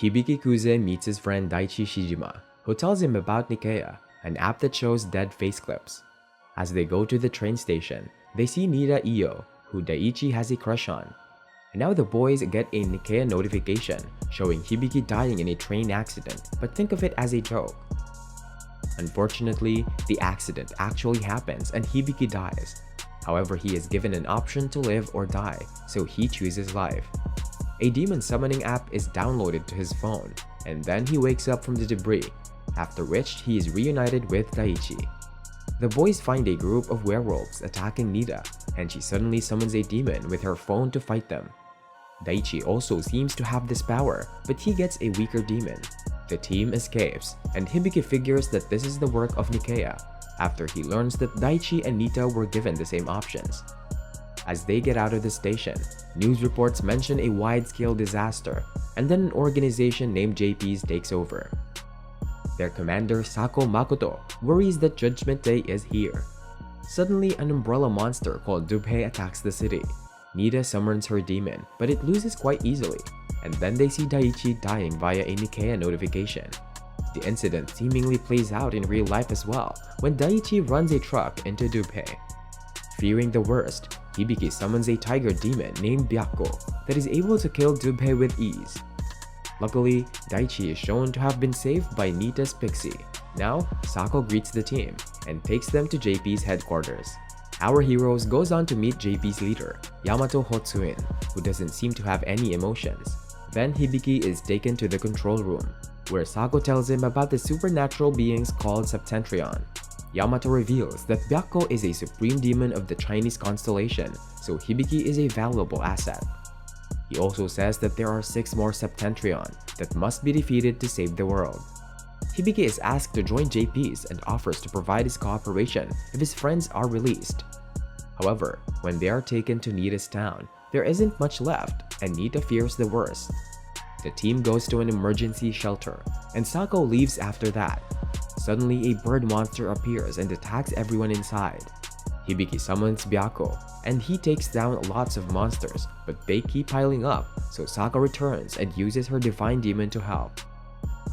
Hibiki Kuze meets his friend Daichi Shijima, who tells him about Nikea, an app that shows dead face clips. As they go to the train station, they see Nida Iyo, who Daichi has a crush on. And now the boys get a Nikea notification showing Hibiki dying in a train accident, but think of it as a joke. Unfortunately, the accident actually happens and Hibiki dies. However, he is given an option to live or die, so he chooses life. A demon summoning app is downloaded to his phone, and then he wakes up from the debris, after which he is reunited with Daichi. The boys find a group of werewolves attacking Nida, and she suddenly summons a demon with her phone to fight them. Daichi also seems to have this power, but he gets a weaker demon. The team escapes, and Hibiki figures that this is the work of Nikea, after he learns that Daichi and Nita were given the same options. As they get out of the station, news reports mention a wide-scale disaster, and then an organization named JP's takes over. Their commander Sako Makoto worries that Judgment Day is here. Suddenly, an umbrella monster called Dubhei attacks the city. Nida summons her demon, but it loses quite easily, and then they see Daichi dying via a Nikea notification. The incident seemingly plays out in real life as well, when Daichi runs a truck into Dubhei. Fearing the worst, Hibiki summons a tiger demon named Byakko that is able to kill Dubhei with ease. Luckily, Daichi is shown to have been saved by Nita's pixie. Now, Sako greets the team and takes them to JP's headquarters. Our heroes goes on to meet JP's leader, Yamato Houtsuin, who doesn't seem to have any emotions. Then Hibiki is taken to the control room, where Sako tells him about the supernatural beings called Septentrion. Yamato reveals that Byakko is a supreme demon of the Chinese constellation, so Hibiki is a valuable asset. He also says that there are 6 more Septentrion that must be defeated to save the world. Hibiki is asked to join JP's and offers to provide his cooperation if his friends are released. However, when they are taken to Nita's town, there isn't much left and Nita fears the worst. The team goes to an emergency shelter, and Sako leaves after that. Suddenly, a bird monster appears and attacks everyone inside. Hibiki summons Byakko, and he takes down lots of monsters, but they keep piling up, so Sako returns and uses her divine demon to help.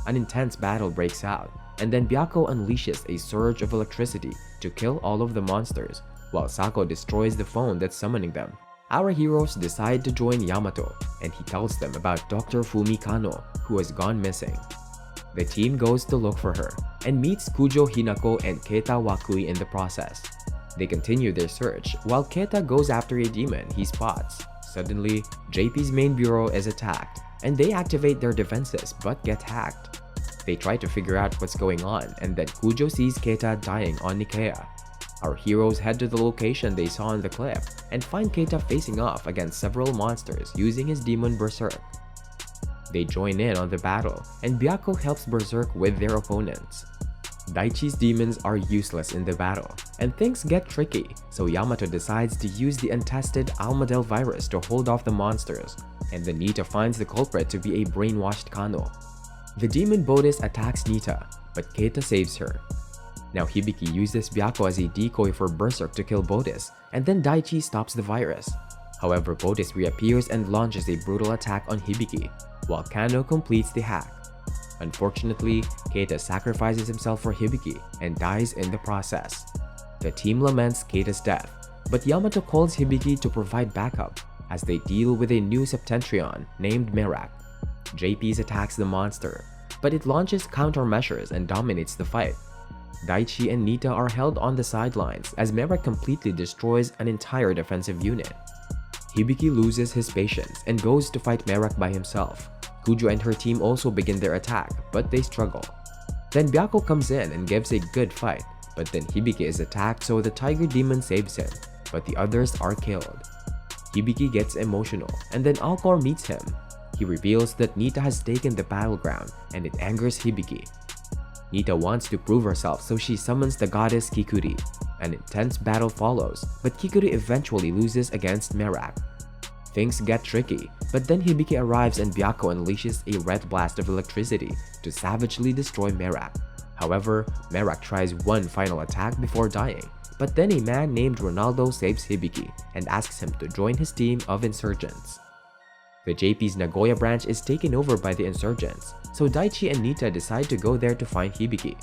An intense battle breaks out, and then Byakko unleashes a surge of electricity to kill all of the monsters, while Sako destroys the phone that's summoning them. Our heroes decide to join Yamato, and he tells them about Dr. Fumi Kano, who has gone missing. The team goes to look for her, and meets Kujo Hinako and Keita Wakui in the process. They continue their search, while Keita goes after a demon he spots. Suddenly, JP's main bureau is attacked, and they activate their defenses but get hacked. They try to figure out what's going on, and then Kujo sees Keita dying on Nikea. Our heroes head to the location they saw in the clip, and find Keita facing off against several monsters using his demon Berserk. They join in on the battle, and Byakko helps Berserk with their opponents. Daichi's demons are useless in the battle, and things get tricky, so Yamato decides to use the untested Almadel virus to hold off the monsters, and then Nita finds the culprit to be a brainwashed Kano. The demon Bodis attacks Nita, but Keita saves her. Now Hibiki uses Byakko as a decoy for Berserk to kill Bodis, and then Daichi stops the virus. However, Bodis reappears and launches a brutal attack on Hibiki, while Kano completes the hack. Unfortunately, Keita sacrifices himself for Hibiki and dies in the process. The team laments Keita's death, but Yamato calls Hibiki to provide backup as they deal with a new Septentrion named Merak. JP's attacks the monster, but it launches countermeasures and dominates the fight. Daichi and Nita are held on the sidelines as Merak completely destroys an entire defensive unit. Hibiki loses his patience and goes to fight Merak by himself. Kujo and her team also begin their attack, but they struggle. Then Byakko comes in and gives a good fight, but then Hibiki is attacked, so the tiger demon saves him, but the others are killed. Hibiki gets emotional, and then Alcor meets him. He reveals that Nita has taken the battleground, and it angers Hibiki. Nita wants to prove herself, so she summons the goddess Kikuri. An intense battle follows, but Kikuri eventually loses against Merak. Things get tricky, but then Hibiki arrives and Byakko unleashes a red blast of electricity to savagely destroy Merak. However, Merak tries one final attack before dying, but then a man named Ronaldo saves Hibiki and asks him to join his team of insurgents. The JP's Nagoya branch is taken over by the insurgents, so Daichi and Nita decide to go there to find Hibiki.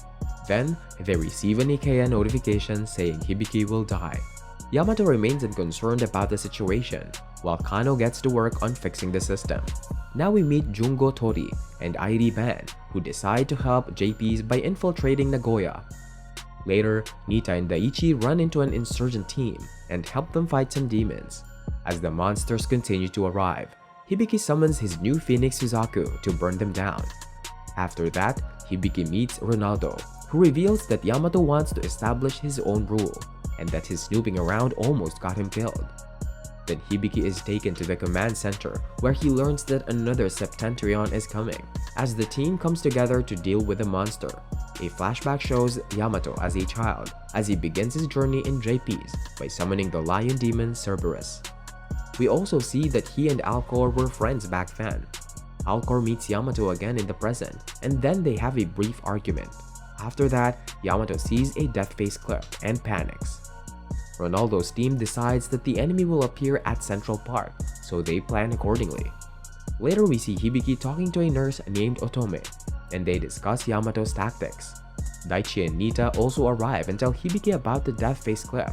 Then, they receive an Ikea notification saying Hibiki will die. Yamato remains unconcerned about the situation, while Kano gets to work on fixing the system. Now we meet Jungo Tori and Airi Ban, who decide to help JPs by infiltrating Nagoya. Later, Nita and Daichi run into an insurgent team and help them fight some demons. As the monsters continue to arrive, Hibiki summons his new Phoenix Suzaku to burn them down. After that, Hibiki meets Ronaldo, who reveals that Yamato wants to establish his own rule, and that his snooping around almost got him killed. Then Hibiki is taken to the command center, where he learns that another Septentrion is coming. As the team comes together to deal with the monster, a flashback shows Yamato as a child, as he begins his journey in JP's by summoning the lion demon Cerberus. We also see that he and Alcor were friends back then. Alcor meets Yamato again in the present, and then they have a brief argument. After that, Yamato sees a death face clip and panics. Ronaldo's team decides that the enemy will appear at Central Park, so they plan accordingly. Later we see Hibiki talking to a nurse named Otome, and they discuss Yamato's tactics. Daichi and Nita also arrive and tell Hibiki about the death face clip.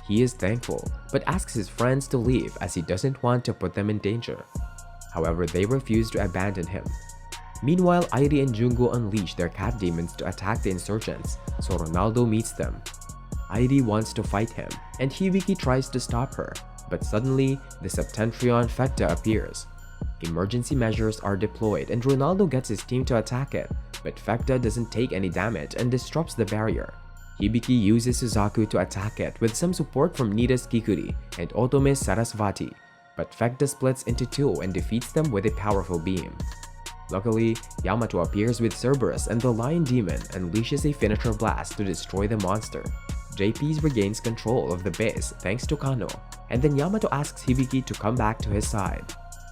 He is thankful, but asks his friends to leave as he doesn't want to put them in danger. However, they refuse to abandon him. Meanwhile, Airi and Jungo unleash their cat demons to attack the insurgents, so Ronaldo meets them. Airi wants to fight him, and Hibiki tries to stop her, but suddenly, the Septentrion Fecta appears. Emergency measures are deployed and Ronaldo gets his team to attack it, but Fecta doesn't take any damage and disrupts the barrier. Hibiki uses Suzaku to attack it with some support from Nita's Kikuri and Otome's Sarasvati, but Fecta splits into two and defeats them with a powerful beam. Luckily, Yamato appears with Cerberus and the Lion Demon unleashes a finisher blast to destroy the monster. JP's regains control of the base thanks to Kano, and then Yamato asks Hibiki to come back to his side.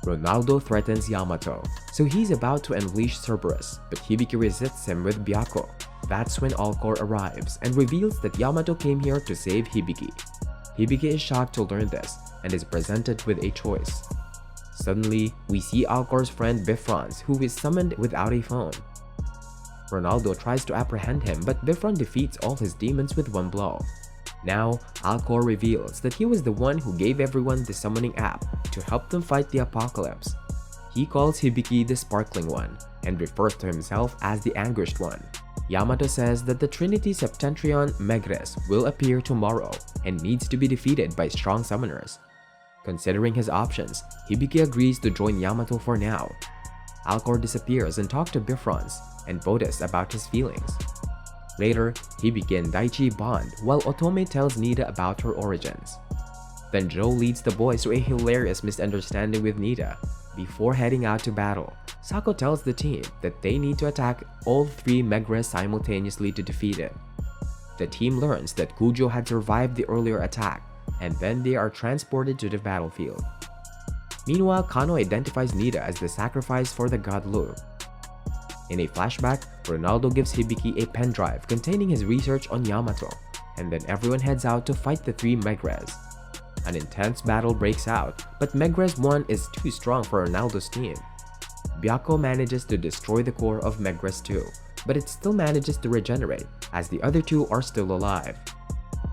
Ronaldo threatens Yamato, so he's about to unleash Cerberus, but Hibiki resists him with Byakko. That's when Alcor arrives and reveals that Yamato came here to save Hibiki. Hibiki is shocked to learn this and is presented with a choice. Suddenly, we see Alcor's friend Bifrons, who is summoned without a phone. Ronaldo tries to apprehend him, but Bifron defeats all his demons with one blow. Now, Alcor reveals that he was the one who gave everyone the summoning app to help them fight the apocalypse. He calls Hibiki the Sparkling One and refers to himself as the Anguished One. Yamato says that the Trinity Septentrion Megres will appear tomorrow and needs to be defeated by strong summoners. Considering his options, Hibiki agrees to join Yamato for now. Alcor disappears and talks to Bifrons and boasts about his feelings. Later, Hibiki and Daichi bond while Otome tells Nita about her origins. Then Joe leads the boys to a hilarious misunderstanding with Nita. Before heading out to battle, Sako tells the team that they need to attack all three Megres simultaneously to defeat it. The team learns that Kujo had survived the earlier attack, and then they are transported to the battlefield. Meanwhile, Kano identifies Nita as the sacrifice for the god Lu. In a flashback, Ronaldo gives Hibiki a pen drive containing his research on Yamato, and then everyone heads out to fight the three Megres. An intense battle breaks out, but Megres 1 is too strong for Ronaldo's team. Byakko manages to destroy the core of Megres 2, but it still manages to regenerate, as the other two are still alive.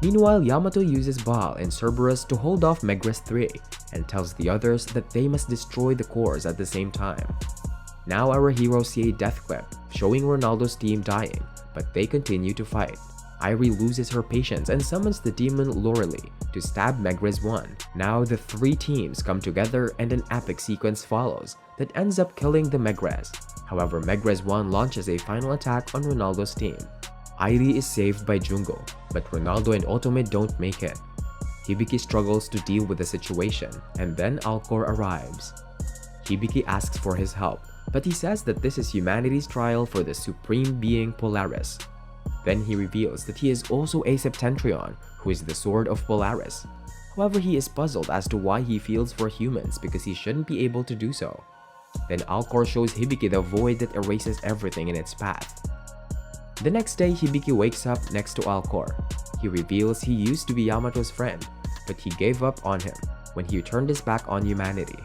Meanwhile, Yamato uses Baal and Cerberus to hold off Megres 3, and tells the others that they must destroy the cores at the same time. Now our heroes see a death clip, showing Ronaldo's team dying, but they continue to fight. Airi loses her patience and summons the demon Lorelei to stab Megres 1. Now the three teams come together and an epic sequence follows that ends up killing the Megres. However, Megres 1 launches a final attack on Ronaldo's team. Airi is saved by Jungo, but Ronaldo and Otome don't make it. Hibiki struggles to deal with the situation, and then Alcor arrives. Hibiki asks for his help, but he says that this is humanity's trial for the supreme being Polaris. Then he reveals that he is also a Septentrion, who is the sword of Polaris. However, he is puzzled as to why he feels for humans because he shouldn't be able to do so. Then Alcor shows Hibiki the void that erases everything in its path. The next day, Hibiki wakes up next to Alcor. He reveals he used to be Yamato's friend, but he gave up on him when he turned his back on humanity.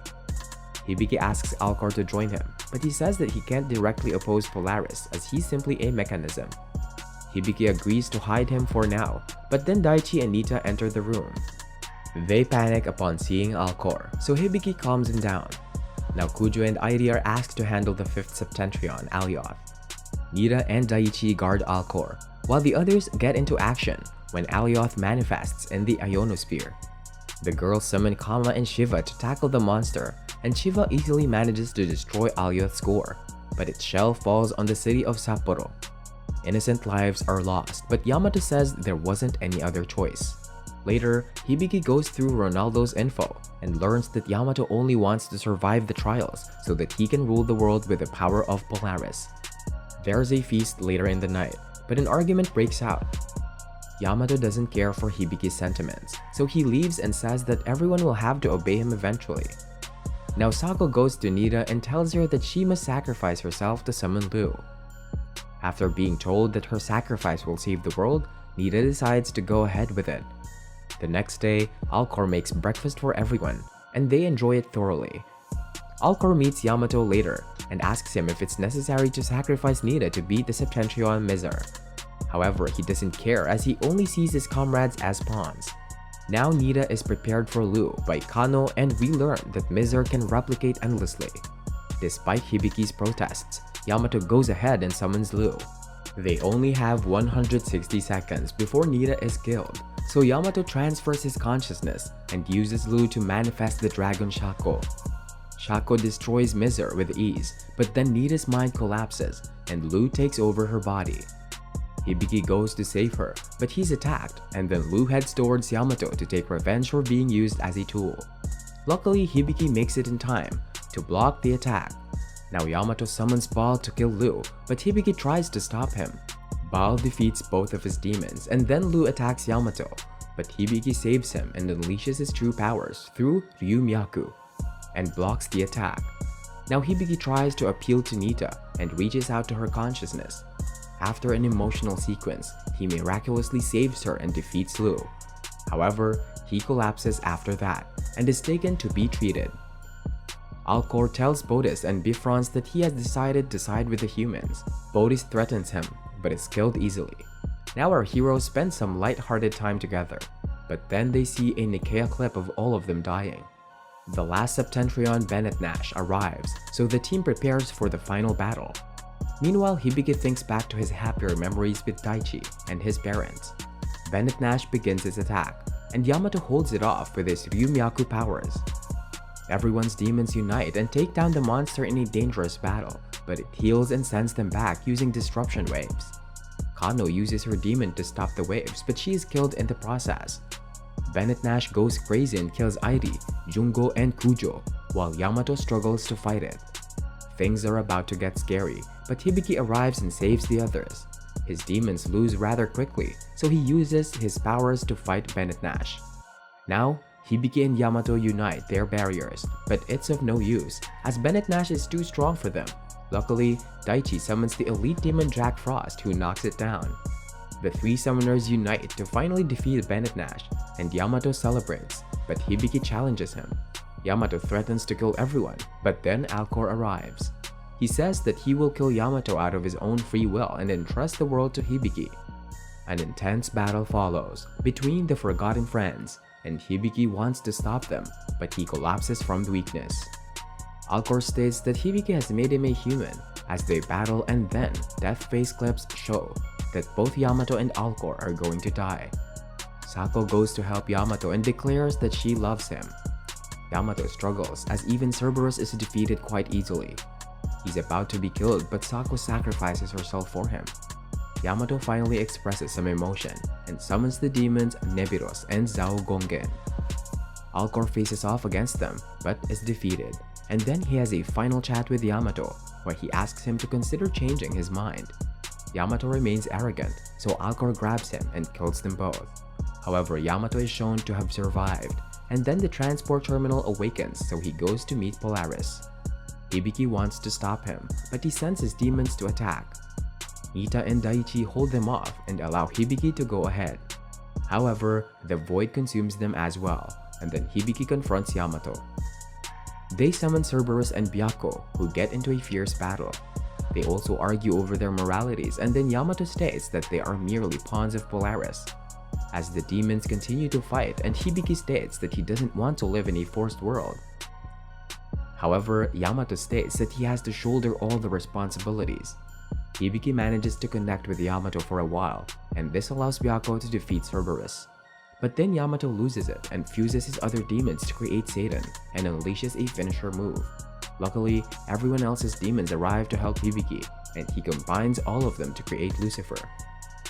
Hibiki asks Alcor to join him, but he says that he can't directly oppose Polaris as he's simply a mechanism. Hibiki agrees to hide him for now, but then Daichi and Nita enter the room. They panic upon seeing Alcor, so Hibiki calms him down. Now Kujo and Airi are asked to handle the 5th Septentrion, Alioth. Nita and Daichi guard Alcor, while the others get into action when Alioth manifests in the ionosphere. The girls summon Kama and Shiva to tackle the monster, and Shiva easily manages to destroy Alioth's core, but its shell falls on the city of Sapporo. Innocent lives are lost, but Yamato says there wasn't any other choice. Later, Hibiki goes through Ronaldo's info and learns that Yamato only wants to survive the trials so that he can rule the world with the power of Polaris. There's a feast later in the night, but an argument breaks out. Yamato doesn't care for Hibiki's sentiments, so he leaves and says that everyone will have to obey him eventually. Now Sako goes to Nita and tells her that she must sacrifice herself to summon Lu. After being told that her sacrifice will save the world, Nita decides to go ahead with it. The next day, Alcor makes breakfast for everyone, and they enjoy it thoroughly. Alcor meets Yamato later and asks him if it's necessary to sacrifice Nita to beat the Septentrion Mizar. However, he doesn't care as he only sees his comrades as pawns. Now Nita is prepared for Lu by Kano, and we learn that Mizar can replicate endlessly. Despite Hibiki's protests, Yamato goes ahead and summons Lu. They only have 160 seconds before Nita is killed, so Yamato transfers his consciousness and uses Lu to manifest the dragon Shako. Shako destroys Mizar with ease, but then Nita's mind collapses and Lu takes over her body. Hibiki goes to save her, but he's attacked, and then Lu heads towards Yamato to take revenge for being used as a tool. Luckily, Hibiki makes it in time to block the attack. Now Yamato summons Baal to kill Lu, but Hibiki tries to stop him. Baal defeats both of his demons, and then Lu attacks Yamato, but Hibiki saves him and unleashes his true powers through Ryumyaku and blocks the attack. Now Hibiki tries to appeal to Nita and reaches out to her consciousness. After an emotional sequence, he miraculously saves her and defeats Lu. However, he collapses after that and is taken to be treated. Alcor tells Bodis and Bifrons that he has decided to side with the humans. Bodis threatens him, but is killed easily. Now our heroes spend some light-hearted time together, but then they see a Nikea clip of all of them dying. The last Septentrion, Bennett Nash, arrives, so the team prepares for the final battle. Meanwhile, Hibiki thinks back to his happier memories with Daichi and his parents. Bennett Nash begins his attack, and Yamato holds it off with his Ryumyaku powers. Everyone's demons unite and take down the monster in a dangerous battle, but it heals and sends them back using disruption waves. Kano uses her demon to stop the waves, but she is killed in the process. Bennett Nash goes crazy and kills Airi, Jungo, and Kujo, while Yamato struggles to fight it. Things are about to get scary, but Hibiki arrives and saves the others. His demons lose rather quickly, so he uses his powers to fight Bennett Nash. Now, Hibiki and Yamato unite their barriers, but it's of no use, as Bennett Nash is too strong for them. Luckily, Daichi summons the elite demon Jack Frost, who knocks it down. The three summoners unite to finally defeat Bennett Nash, and Yamato celebrates, but Hibiki challenges him. Yamato threatens to kill everyone, but then Alcor arrives. He says that he will kill Yamato out of his own free will and entrust the world to Hibiki. An intense battle follows between the Forgotten Friends, and Hibiki wants to stop them, but he collapses from the weakness. Alcor states that Hibiki has made him a human as they battle, and then death face clips show that both Yamato and Alcor are going to die. Sako goes to help Yamato and declares that she loves him. Yamato struggles as even Cerberus is defeated quite easily. He's about to be killed, but Sako sacrifices herself for him. Yamato finally expresses some emotion and summons the demons Nebiros and Zhao Gongen. Alcor faces off against them, but is defeated, and then he has a final chat with Yamato, where he asks him to consider changing his mind. Yamato remains arrogant, so Alcor grabs him and kills them both. However, Yamato is shown to have survived, and then the transport terminal awakens, so he goes to meet Polaris. Hibiki wants to stop him, but he sends his demons to attack. Nita and Daichi hold them off and allow Hibiki to go ahead. However, the void consumes them as well, and then Hibiki confronts Yamato. They summon Cerberus and Byakko, who get into a fierce battle. They also argue over their moralities, and then Yamato states that they are merely pawns of Polaris. As the demons continue to fight, and Hibiki states that he doesn't want to live in a forced world. However, Yamato states that he has to shoulder all the responsibilities. Hibiki manages to connect with Yamato for a while, and this allows Byakko to defeat Cerberus. But then Yamato loses it and fuses his other demons to create Satan and unleashes a finisher move. Luckily, everyone else's demons arrive to help Hibiki, and he combines all of them to create Lucifer.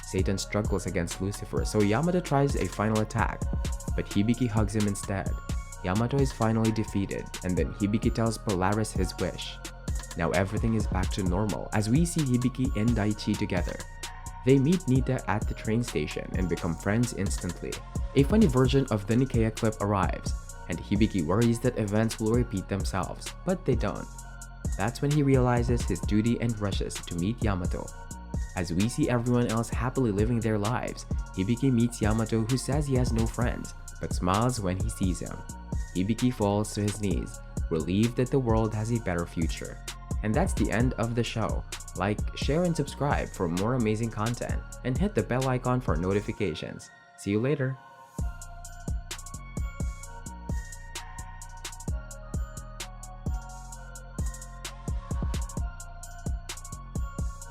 Satan struggles against Lucifer, so Yamato tries a final attack, but Hibiki hugs him instead. Yamato is finally defeated, and then Hibiki tells Polaris his wish. Now everything is back to normal as we see Hibiki and Daichi together. They meet Nita at the train station and become friends instantly. A funny version of the Nikea clip arrives, and Hibiki worries that events will repeat themselves, but they don't. That's when he realizes his duty and rushes to meet Yamato. As we see everyone else happily living their lives, Hibiki meets Yamato, who says he has no friends, but smiles when he sees him. Hibiki falls to his knees, relieved that the world has a better future. And that's the end of the show. Like, share, and subscribe for more amazing content, and hit the bell icon for notifications. See you later!